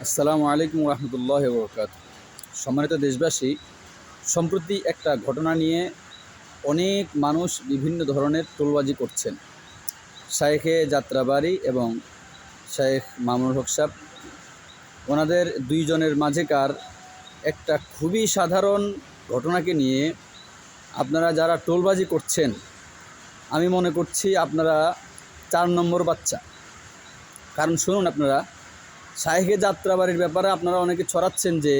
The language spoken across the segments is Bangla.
আসসালামু আলাইকুম রহমতুল্লাহ বরকাত। সম্মানিত দেশবাসী, সম্প্রতি একটা ঘটনা নিয়ে অনেক মানুষ বিভিন্ন ধরনের টোলবাজি করছেন। শায়েখে যাত্রাবাড়ি এবং শায়েখ মামুনুল হক সাহেব, ওনাদের দুইজনের মাঝেকার একটা খুবই সাধারণ ঘটনাকে নিয়ে আপনারা যারা টোলবাজি করছেন, আমি মনে করছি আপনারা 4 নম্বর বাচ্চা। কারণ শুনুন, আপনারা শায়েখে যাত্রাবাড়ির ব্যাপারে আপনারা অনেকে ছড়াচ্ছেন যে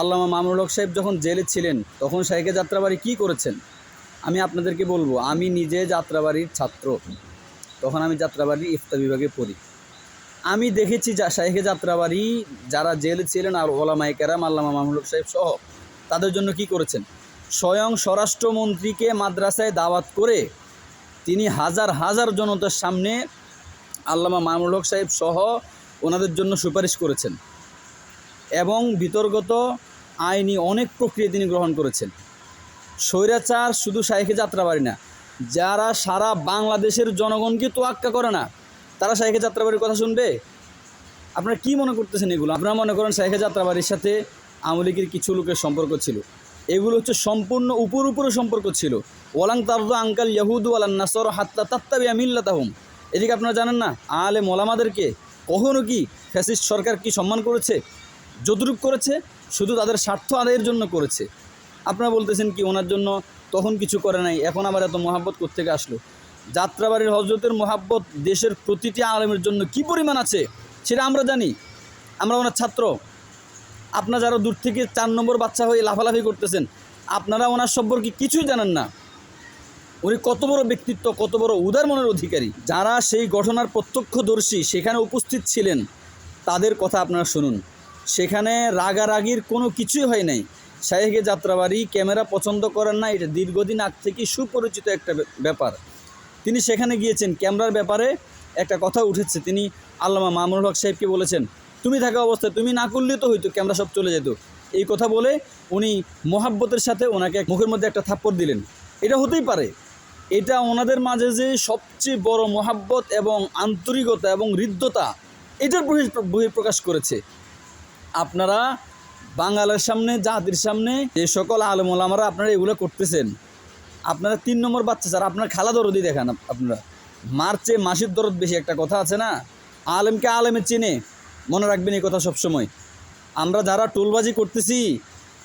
আল্লামা মামুনুল হক সাহেব যখন জেলে ছিলেন তখন শায়েখে যাত্রাবাড়ি কী করেছেন। আমি আপনাদেরকে বলবো, আমি নিজে যাত্রাবাড়ির ছাত্র, তখন আমি যাত্রাবাড়ির ইফতা বিভাগে পড়ি। আমি দেখেছি শায়েখে যাত্রাবাড়ি যারা জেলে ছিলেন আর ওলামায়ে কেরাম আল্লামা মামুনুল হক সাহেব সহ তাদের জন্য কি করেছেন। স্বয়ং স্বরাষ্ট্রমন্ত্রীকে মাদ্রাসায় দাওয়াত করে তিনি হাজার হাজার জনতার সামনে আল্লামা মামুনুল হক সাহেব সহ ওনাদের জন্য সুপারিশ করেছেন এবং বিতর্গত আইনি অনেক প্রক্রিয়া তিনি গ্রহণ করেছেন। স্বৈরাচার শুধু শায়েখে যাত্রাবাড়ি না, যারা সারা বাংলাদেশের জনগণকে তোয়াক্কা করে না, তারা শায়েখে যাত্রাবাড়ির কথা শুনবে? আপনারা কি মনে করতেছেন এগুলো? আপনারা মনে করেন শায়েখে যাত্রাবাড়ির সাথে আওয়ামী লীগের কিছু লোকের সম্পর্ক ছিল? এগুলো হচ্ছে সম্পূর্ণ উপরে সম্পর্ক ছিল। ওয়ালাং তারদু আঙ্কাল ইয়াহুদু ওয়ালান নাসর হাত্তা তাত্তাবিয়া মিল্লাতাহুম। এদিকে আপনারা জানেন না, আলেম ওলামাদেরকে কখনো কি ফ্যাসিস্ট সরকার কি সম্মান করেছে? যতটুকু করেছে শুধু তাদের স্বার্থ আদায়ের জন্য করেছে। আপনারা বলতেছেন কি ওনার জন্য তখন কিছু করে নাই, এখন আবার এত মহাব্বত কোত্থেকে আসলো? যাত্রাবাড়ির হজরতের মহাব্বত দেশের প্রতিটি আলেমের জন্য কি পরিমাণ আছে সেটা আমরা জানি, আমরা ওনার ছাত্র। আপনারা যারা দূর থেকে 4 নম্বর বাচ্চা হয়ে লাফালাফি করতেছেন, আপনারা ওনার সম্পর্কে কিছুই জানেন না। উনি কত বড় ব্যক্তিত্ব, কত বড় উদার মনের অধিকারী। যারা সেই ঘটনার প্রত্যক্ষদর্শী, সেখানে উপস্থিত ছিলেন, তাদের কথা আপনারা শুনুন। সেখানে রাগারাগির কোনো কিছুই হয় নাই। শায়েখে যাত্রাবাড়ি ক্যামেরা পছন্দ করেন না, এটা দীর্ঘদিন আগ থেকে সুপরিচিত একটা ব্যাপার। তিনি সেখানে গিয়েছেন, ক্যামেরার ব্যাপারে একটা কথা উঠেছে, তিনি আল্লামা মামুনুল হক সাহেবকে বলেছেন, তুমি থাকা অবস্থায় তুমি না করলেই তো হইতো, ক্যামেরা সব চলে যেত। এই কথা বলে উনি মোহাব্বতের সাথে ওনাকে মুখের মধ্যে একটা থাপ্পড় দিলেন। এটা হতেই পারে। এটা ওনাদের মাঝে যে সবচেয়ে বড় মোহাব্বত এবং আন্তরিকতা এবং হৃদ্যতা, এটার বহিঃপ্রকাশ করেছে। আপনারা বাঙালের সামনে, জাতির সামনে যে সকল আলেম ওলামারা আপনারা এগুলো করতেছেন, আপনারা 3 নম্বর বাচ্চা স্যার। আপনার খালা দরদি দেখান। আপনারা মারচে মাসির দরদ বেশি, একটা কথা আছে না, আলেমকে আলেমে চেনে। মনে রাখবেন এই কথা সবসময়। আমরা যারা টোলবাজি করতেছি,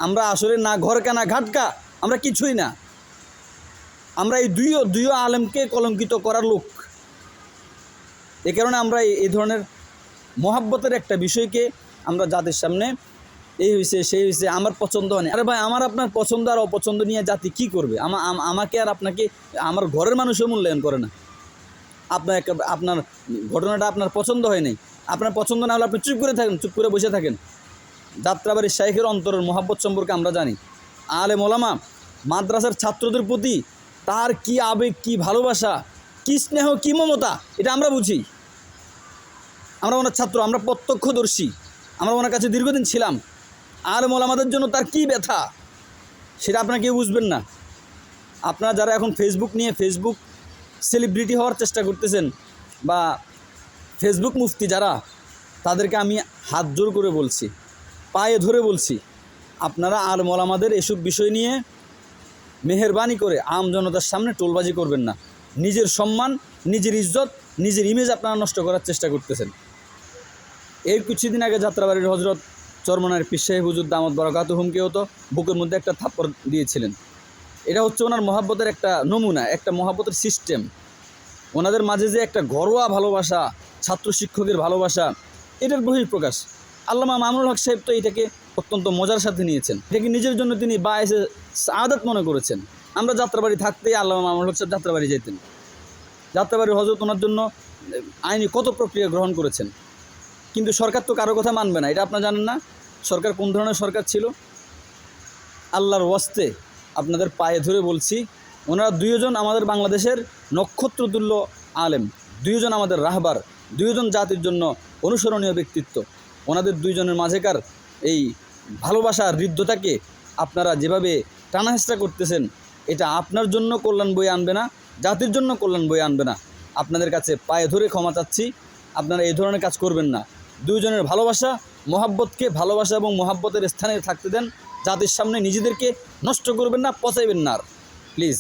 আমরা আসলে না ঘরকা না ঘাটকা, আমরা কিছুই না। আমরা এই দুইও আলেমকে কলঙ্কিত করার লোক। এ কারণে আমরা এই ধরনের মোহাব্বতের একটা বিষয়কে আমরা জাতির সামনে এই হয়েছে সেই হয়েছে আমার পছন্দ হয় না। আরে ভাই, আমার আপনার পছন্দ আর অপছন্দ নিয়ে জাতি কি করবে? আমাকে আর আপনাকে আমার ঘরের মানুষও মূল্যায়ন করে না। আপনার ঘটনাটা আপনার পছন্দ হয় নাই, আপনার পছন্দ না হলে আপনি চুপ করে থাকেন, চুপ করে বসে থাকেন। যাত্রাবাড়ির শাইখের অন্তরের মোহাব্বত সম্পর্কে আমরা জানি। আলেম ওলামা মাদ্রাসার ছাত্রদের প্রতি তার কি আবেগ, কি ভালোবাসা, কি স্নেহ, কি মমতা, এটা আমরা বুঝি। আমরা ওনার ছাত্র, আমরা প্রত্যক্ষদর্শী, আমরা ওনার কাছে দীর্ঘদিন ছিলাম। আলেম ওলামাদের জন্য তার কি ব্যথা, সেটা আপনারা কেউ বুঝবেন না। আপনারা যারা এখন ফেসবুক নিয়ে ফেসবুক সেলিব্রিটি হওয়ার চেষ্টা করতেছেন, বা ফেসবুক মুফতি যারা, তাদেরকে আমি হাত জোর করে বলছি, পায়ে ধরে বলছি, আপনারা আলেম ওলামাদের এসব বিষয় নিয়ে মেহেরবানি করে আম জনতার সামনে টোলবাজি করবেন না। নিজের সম্মান, নিজের ইজ্জত, নিজের ইমেজ আপনারা নষ্ট করার চেষ্টা করতেছেন। এর কিছুদিন আগে যাত্রাবাড়ির হজরত চরমনার পীর সাহেব হুজুর দামত বরকাতুহুমকেও তো বুকের মধ্যে একটা থাপ্পড় দিয়েছিলেন। এটা হচ্ছে ওনার মহাব্বতের একটা নমুনা, একটা মহাব্বতের সিস্টেম। ওনাদের মাঝে যে একটা ঘরোয়া ভালোবাসা, ছাত্র শিক্ষকের ভালোবাসা, এটার বহিঃপ্রকাশ। আল্লামা মামুনুল হক সাহেব তো এটাকে অত্যন্ত মজার সাথে নিয়েছেন। এটাকে নিজের জন্য তিনি বায়েসে সাআদাত মনে করেছেন। আমরা যাত্রাবাড়ি থাকতেই আল্লামা মামুনুল হক সাহেব যাত্রাবাড়ি যেতেন। যাত্রাবাড়ির হজরত ওনার জন্য আইনি কত প্রক্রিয়া গ্রহণ করেছেন। কিন্তু সরকার তো কারো কথা মানবে না, এটা আপনারা জানেন না। সরকার কোন ধরনের সরকার ছিল? আল্লাহর ওয়াস্তে আপনাদের পায়ে ধরে বলছি, ওনারা দুইজন আমাদের বাংলাদেশের নক্ষত্রতুল্য আলেম, দুইজন আমাদের রাহবার, দুইজন জাতির জন্য অনুসরণীয় ব্যক্তিত্ব। ওনাদের দুইজনের মাঝেকার এই ভালোবাসার হৃদ্যতাকে আপনারা যেভাবে টানাহেঁচড়া করতেছেন, এটা আপনার জন্য কল্যাণ বয়ে আনবে না, জাতির জন্য কল্যাণ বয়ে আনবে না। আপনাদের কাছে পায়ে ধরে ক্ষমা চাচ্ছি, আপনারা এই ধরনের কাজ করবেন না। দুইজনের ভালোবাসা মহাব্বতকে ভালোবাসা এবং মহাব্বতের স্থানে থাকতে দেন। জাতির সামনে নিজেদেরকে নষ্ট করবেন না, পচাইবেন না। প্লিজ।